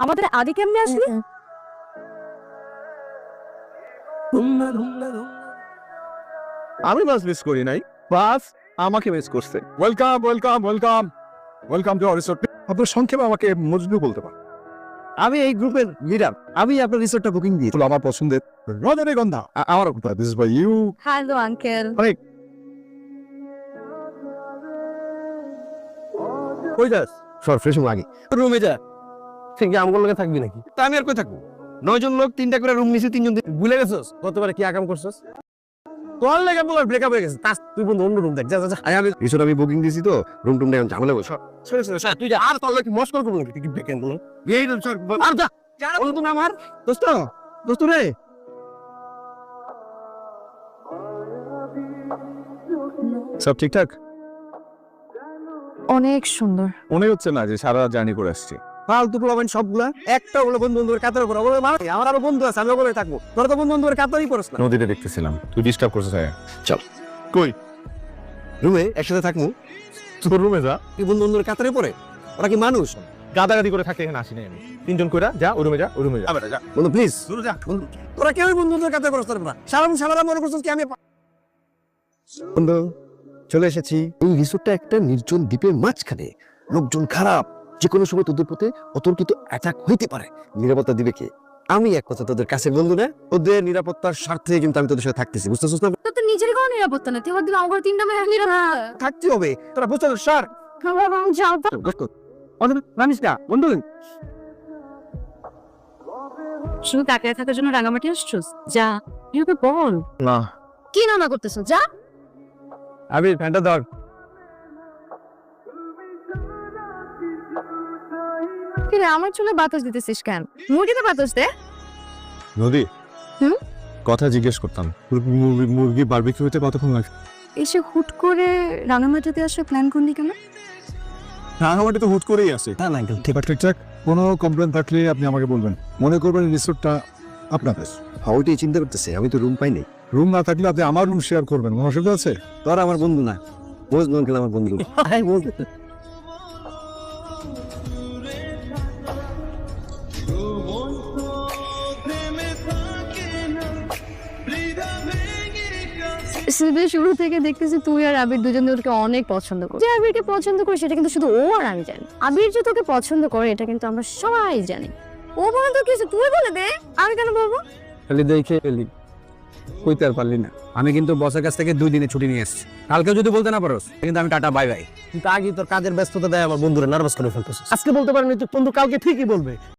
আমাদের আদি কেমনে আসলি? আমি বাস মিস করি নাই, বাস আমাকে মিস করছে। Welcome welcome welcome welcome to our resort. আপনার সংক্ষেপে আমাকে মজনু বলতে পারেন। আমি এই গ্রুপের লিডার, আমি আপনার রিসোর্টটা বুকিং দিই। ফুল আমার পছন্দের রজনীগন্ধা। আমার this is by you. Hello uncle. কই যাস? সর ফ্রেশ হবো আগে, রুমে যা। ঠিক আমার লোকে থাকবি নাকি? তা আমি আর কই থাকবো? 9 জন লোক 3টা করে রুম নিছি, 3 জন ভুলে গেছস গতবারে কি আকাম করছস? তোর লেগে বলার ব্রেকআপ হয়ে গেছে, তাস তুই বন্ধু অন্য রুম দেখ। যা যা যা। আমি রিসোর্ট আমি বুকিং দিছি তো, রুম টুম এখন ঝামেলা বসে। তুই যা, আর তোর লোক মস্কর করবো নাকি? টিকিট দেখেন বলো এই রুম সর আর যা। বলো তুমি আমার দোস্ত, দোস্ত রে। সব ঠিকঠাক? অনেক সুন্দর। মনে হচ্ছে না যে সারা জার্নি করে আসছি। ফালতু প্রবলেম সবগুলা একটা বলে বন্ধু বন্ধুর কাতার উপর বলে মানে আমার আরো বন্ধু আছে, আমি বলে থাকবো। তোর তো বন্ধু বন্ধুর কাতারই পড়ছ না। নদীতে দেখতেছিলাম, তুই ডিস্টার্ব করছিস। চল কই? রুমে একসাথে থাকবো। তোর রুমে যা। তুই বন্ধু বন্ধুর কাতারে পড়ে, ওরা কি মানুষ? গাদাগাদি করে থাকতে এখানে আসি নাই আমি। 3 জন কইরা যা, ওই রুমে যা, ওই রুমে যা। যা বন্ধু প্লিজ দূরে যা। বন্ধু, তোরা কেউ বন্ধু বন্ধুর কাতারে পড়ছ না। সারা মনে করছিস কি আমি? বন্ধু চলে এসেছি। এই রিসোর্টটা একটা নির্জন দ্বীপের মাঝখানে, লোকজন খারাপ, যে কোনো সময় তোদের প্রতি অতর্কিত অ্যাটাক হইতে পারে। নিরাপত্তা দিবে কে? আমি এক কথা তোদের কাছে বন্ধু না, ওদের নিরাপত্তার স্বার্থে কিন্তু আমি তোদের সাথে থাকতেছি, বুঝতেছিস না? তোর তো নিজের কোনো নিরাপত্তা না, তুই দিন আমার 3টা মেয়ে নিরাপত্তা থাকতে হবে, তোরা বুঝতেছিস? স্যার যাও তো। জানিস না বন্ধু, শুধু তাকিয়ে থাকার জন্য রাঙামাটি আসছিস? যা, তুই ওকে বল। না কি না করতেছ? যা। আবির ফ্যানটা ধর। কিরে আমার চুলে বাতাস দিতেছিস কেন? মুরগিতে বাতাস দে। নদী, হুম? কথা জিজ্ঞেস করতাম, মুরগি বারবিকিউ হতে কতক্ষণ লাগে? এসে হুট করে রাঙামাটিতে আসার প্ল্যান করলি কেন? রাঙামাটি তো হুট করেই আসে। না না ঠিক ঠিকঠাক। কোনো কমপ্লেন থাকলে আপনি আমাকে বলবেন। মনে করবেন রিসোর্টটা আপনাদের। ওইটাই চিন্তা করতেছে, আমি তো রুম পাই নাই। রুম না থাকলে আপনি আমার রুম শেয়ার করবেন, কোনো অসুবিধা আছে? তোরা আমার বন্ধু না, বোঝ নন কেন আমার বন্ধু। সিরিজের শুরু থেকে দেখতেছি তুই আর আবির দুজন তোকে অনেক পছন্দ করে। যে আবিরকে পছন্দ করে সেটা কিন্তু শুধু ও আর আমি জানি। আবির যে তোকে পছন্দ করে এটা কিন্তু আমরা সবাই জানি। ও বলে তো কিছু তুই বলে দে, আমি কেন বলবো? খালি দেখে এলি, কইতে আর পারলি না। আমি কিন্তু বসের কাছ থেকে 2 দিনে ছুটি নিয়ে এসেছি। কালকে যদি বলতে না পারোস কিন্তু আমি টাটা বাই বাই। কিন্তু আগে তোর কাজের ব্যস্ততা দেয় আমার বন্ধুরা নার্ভাস করে ফেলতেছিস। আজকে বলতে পারেনি তো বন্ধু কালকে ঠিকই বলবে।